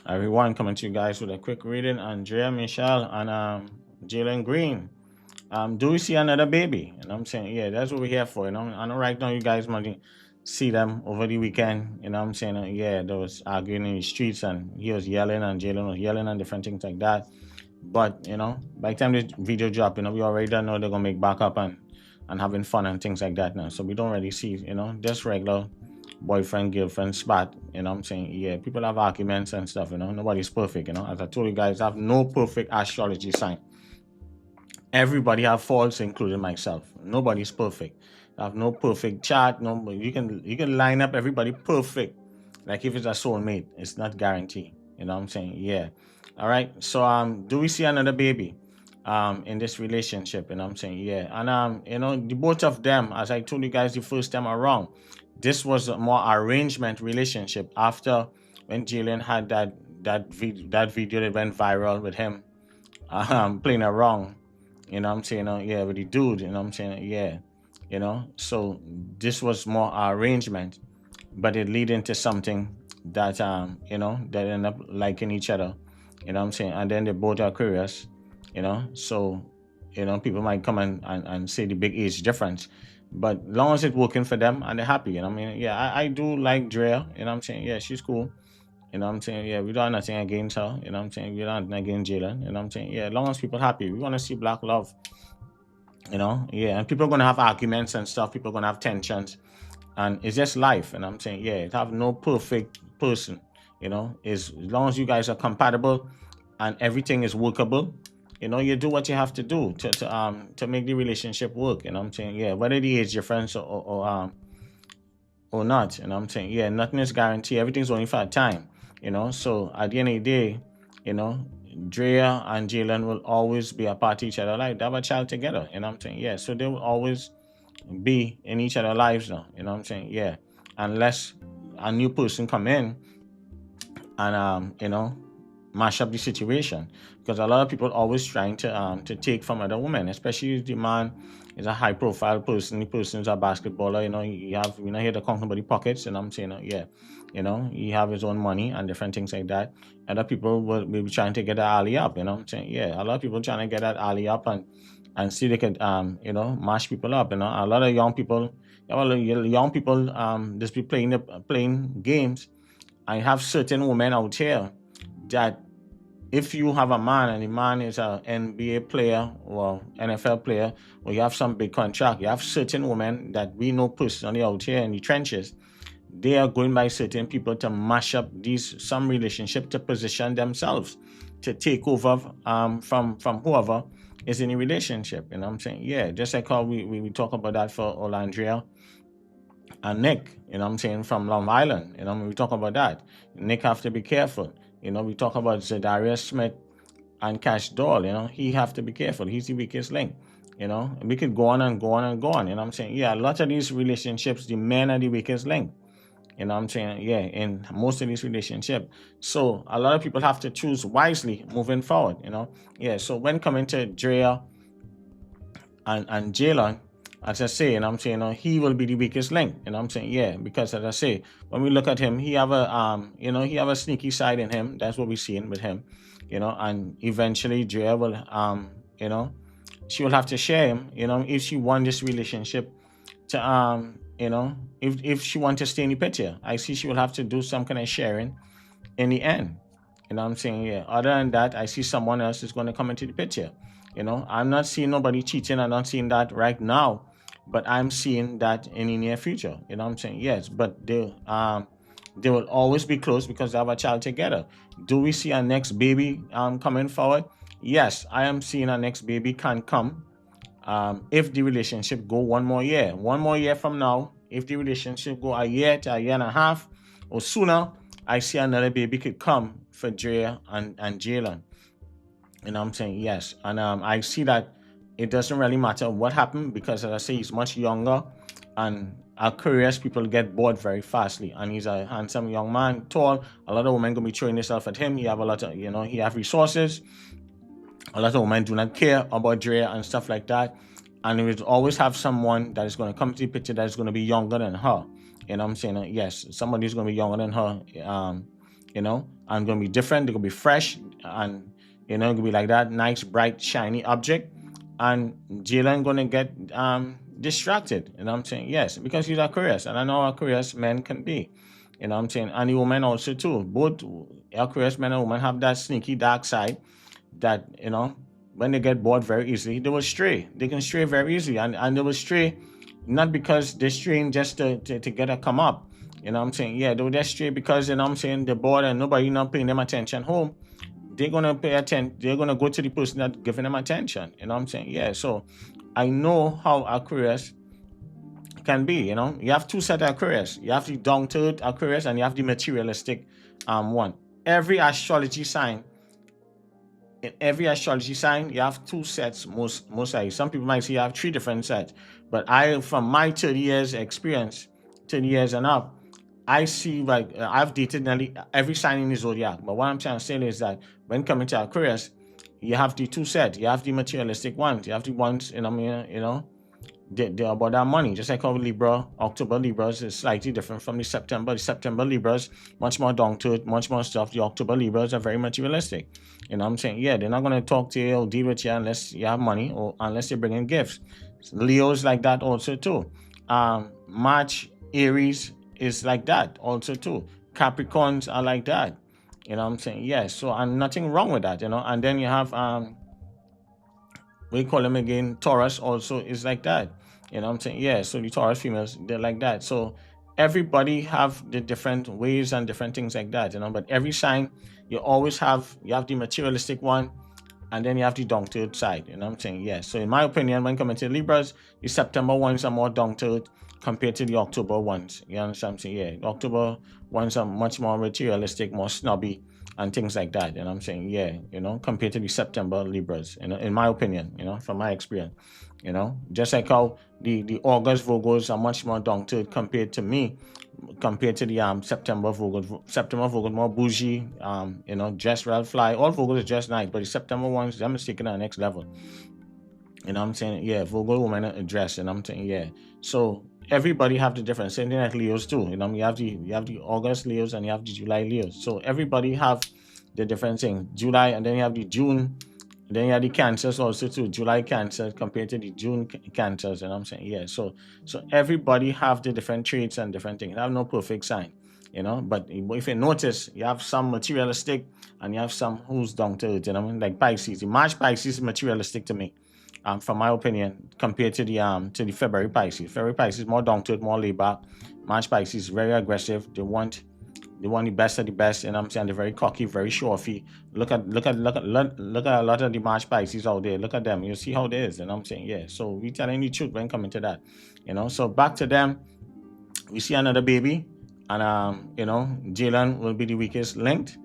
Everyone, coming to you guys with a quick reading on Draya, Michele, and Jalen Green. Do we see another baby? And I'm saying, yeah, that's what we're here for. I know right now you guys might see them over the weekend. I'm saying, yeah, there was arguing in the streets and he was yelling and Jalen was yelling and different things like that. But by the time this video drop, we already don't know they're gonna make back up and having fun and things like that now. So we don't really see, just regular boyfriend, girlfriend spat. I'm saying? Yeah, people have arguments and stuff, Nobody's perfect, As I told you guys, I have no perfect astrology sign. Everybody have faults, including myself. Nobody's perfect. I have no perfect chart. No, you can line up everybody perfect. Like if it's a soulmate, it's not guaranteed. You know what I'm saying? Yeah. All right. So do we see another baby in this relationship? And I'm saying, yeah. And the both of them, as I told you guys the first time around, this was a more arrangement relationship after when Jalen had that video that went viral with him playing around, I'm saying, yeah, with the dude, I'm saying, yeah, so this was more arrangement, but it lead into something that that end up liking each other, I'm saying, and then they both are curious, so people might come and say the big age difference, but long as it's working for them and they're happy, I mean, yeah, I do like Drea, I'm saying, yeah, she's cool. I'm saying? Yeah, we don't have nothing against her. I'm saying? We don't have nothing against Jalen. I'm saying? Yeah, as long as people happy, we want to see black love. Yeah, and people are gonna have arguments and stuff. People are gonna have tensions, and it's just life. And I'm saying, yeah, it have no perfect person. As long as you guys are compatible and everything is workable, you do what you have to do to make the relationship work. I'm saying, yeah, whether the age difference or not. I'm saying, yeah, nothing is guaranteed. Everything's only for a time. So at the end of the day, you know, Drea and Jalen will always be a part of each other. Like they have a child together. I'm saying, yeah. So they will always be in each other's lives now. I'm saying, yeah. Unless a new person come in and mash up the situation, because a lot of people always trying to take from other women, especially if the man is a high profile person, the person is a basketballer, you have here to come somebody pockets, and I'm saying, yeah, he have his own money and different things like that. Other people will be trying to get that alley up, I'm saying, yeah, a lot of people trying to get that alley up and see they could mash people up, a lot of young people, young people just be playing games. I have certain women out here that if you have a man and the man is an NBA player or NFL player, or you have some big contract, you have certain women that we know personally out here in the trenches, they are going by certain people to mash up some relationship to position themselves to take over from whoever is in a relationship. I'm saying, yeah, just like how we talk about that for Olandria and Nick, I'm saying, from Long Island, we talk about that. Nick have to be careful. We talk about Zadarius Smith and Cash Doll, he have to be careful. He's the weakest link. We could go on and go on and go on. I'm saying, yeah, a lot of these relationships, the men are the weakest link. I'm saying, yeah, in most of these relationships. So a lot of people have to choose wisely moving forward, Yeah, so when coming to Drea and Jalen, as I say, and I'm saying, he will be the weakest link, and I'm saying, yeah, because as I say, when we look at him, he have a sneaky side in him. That's what we're seeing with him, and eventually Drea will, she will have to share him, if she want this relationship to, if she want to stay in the picture. I see she will have to do some kind of sharing in the end. I'm saying, yeah. Other than that, I see someone else is going to come into the picture. I'm not seeing nobody cheating. I'm not seeing that right now, but I'm seeing that in the near future. I'm saying, yes, but they will always be close because they have a child together. Do we see our next baby coming forward? Yes, I am seeing our next baby can come if the relationship go one more year from now. If the relationship go a year to a year and a half or sooner, I see another baby could come for Drea and Jalen. I'm saying, yes. And I see that it doesn't really matter what happened because, as I say, he's much younger and curious people get bored very fastly. And he's a handsome young man, tall. A lot of women going to be throwing themselves at him. He have a lot of, he have resources. A lot of women do not care about Drea and stuff like that. And we will always have someone that is going to come to the picture that is going to be younger than her. I'm saying, yes, somebody's going to be younger than her. and gonna be different. They're gonna be fresh, and gonna be like that nice, bright, shiny object. And Jalen gonna get distracted. I'm saying? Yes, because he's a curious, and I know how curious men can be. I'm saying? And the women also too. Both curious men and women have that sneaky dark side that when they get bored very easily, they will stray. They can stray very easily, and they will stray not because they're straying just to get a come up. Yeah, they will just stray because they're bored and nobody not paying them attention home. They're gonna pay attention. They're gonna go to the person that's giving them attention. Yeah. So I know how Aquarius can be. You have two sets of Aquarius. You have the down to earth Aquarius and you have the materialistic one. Every astrology sign. In every astrology sign, you have two sets. Most likely, some people might say you have three different sets. But from my 30 years experience, 30 years and up, I see like I've dated nearly every sign in the zodiac. But what I'm trying to say is that when coming to Aquarius, you have the two sets. You have the materialistic ones. You have the ones, they're about that money. Just like how Libra, October Libras is slightly different from the September. The September Libras, much more down to it, much more stuff. The October Libras are very materialistic. Yeah, they're not going to talk to you or deal with you unless you have money or unless they bring in gifts. Leo's like that also too. March, Aries is like that also too. Capricorns are like that. Yeah, so and nothing wrong with that, And then you have we call them again Taurus also is like that. Yeah, so the Taurus females, they're like that. So everybody have the different ways and different things like that, but every sign you have the materialistic one and then you have the down to earth side. Yeah. So in my opinion, when coming to Libras, the September ones are more down to earth compared to the October ones. You understand what I'm saying? Yeah. The October ones are much more materialistic, more snobby and things like that. Yeah, compared to the September Libras, in my opinion, from my experience. Just like how the August Virgos are much more down to earth compared to me, compared to the September Virgos. September Virgos more bougie, dress well, fly. All Virgos are just nice, but the September ones, they're taking to the next level. Yeah, Virgo women dress, yeah. So everybody have the difference. Same thing like Leos too. You have the August Leos and you have the July Leos. So everybody have the different thing. July, and then you have the June. Then you have the Cancers also too. July Cancer compared to the June Cancers. Yeah. So everybody have the different traits and different things. I have no perfect sign. But if you notice, you have some materialistic and you have some who's down to it. Like Pisces. The March Pisces is materialistic to me. From my opinion, compared to the February Pisces. February Pisces more down to it, more laid back. March Pisces very aggressive. They want the best of the best, they're very cocky, very show-offy. Look at a lot of the March Pisces out there. Look at them. You see how it is, yeah. So we telling the truth when coming to that, So back to them, we see another baby, and Jalen will be the weakest linked.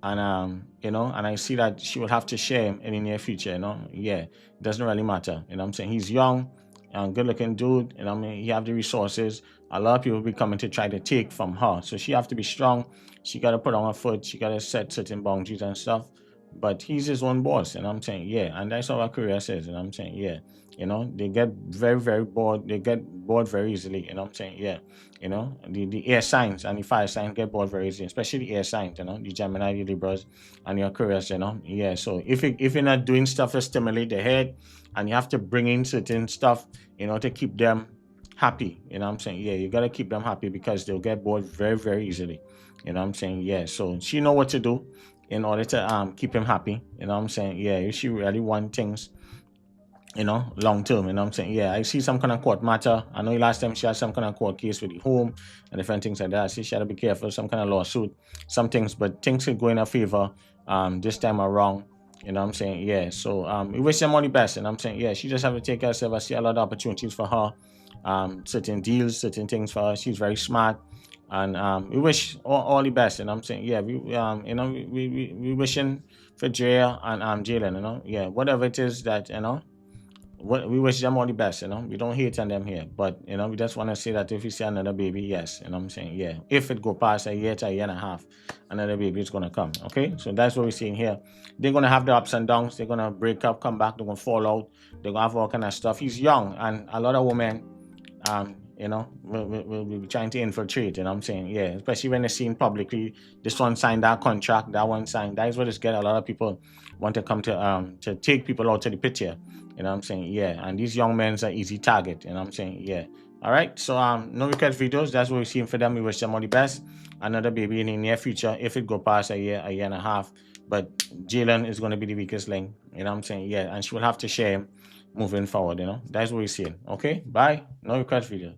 And and I see that she will have to share him in the near future, Yeah, it doesn't really matter. He's young and good looking dude, he have the resources. A lot of people be coming to try to take from her. So she have to be strong. She gotta put on her foot, she gotta set certain boundaries and stuff. But he's his own boss, yeah, and that's how our career is, yeah. They get very, very bored. They get bored very easily, yeah. The air signs and the fire signs get bored very easily, especially the air signs, the Gemini, the Libras, and your Aquarius, yeah. So if you're not doing stuff to stimulate the head, and you have to bring in certain stuff, to keep them happy, yeah, you gotta keep them happy because they'll get bored very, very easily, yeah. So she know what to do in order to keep him happy, yeah. If she really want things, long term, yeah. I see some kind of court matter. I know last time she had some kind of court case with the home and different things like that. I see she had to be careful, some kind of lawsuit, some things, but things could go in her favor this time around, yeah. So we wish them all the best, yeah. She just have to take care of herself. I see a lot of opportunities for her, certain deals, certain things for her. She's very smart, and we wish all the best, yeah. We wishing for Draya and Jalen, yeah, whatever it is that we wish them all the best, we don't hate on them here, but we just want to say that if you see another baby, yes, yeah, if it go past a year to a year and a half, another baby is going to come. Okay, so that's what we're seeing here. They're going to have the ups and downs. They're going to break up, come back, they're going to fall out, they're going to have all kind of stuff. He's young, and a lot of women will be trying to infiltrate, you know what I'm saying? Yeah, especially when they're seen publicly, this one signed that contract, that one signed. That is what it's get a lot of people want to come to take people out to the picture, you know what I'm saying? Yeah, and these young men are easy target, you know what I'm saying? Yeah. All right, so no request videos. That's what we're seeing for them. We wish them all the best. Another baby in the near future, if it go past a year and a half. But Jalen is going to be the weakest link, you know what I'm saying? Yeah, and she will have to share him moving forward, you know. That's what we're seeing. Okay, bye. No request video.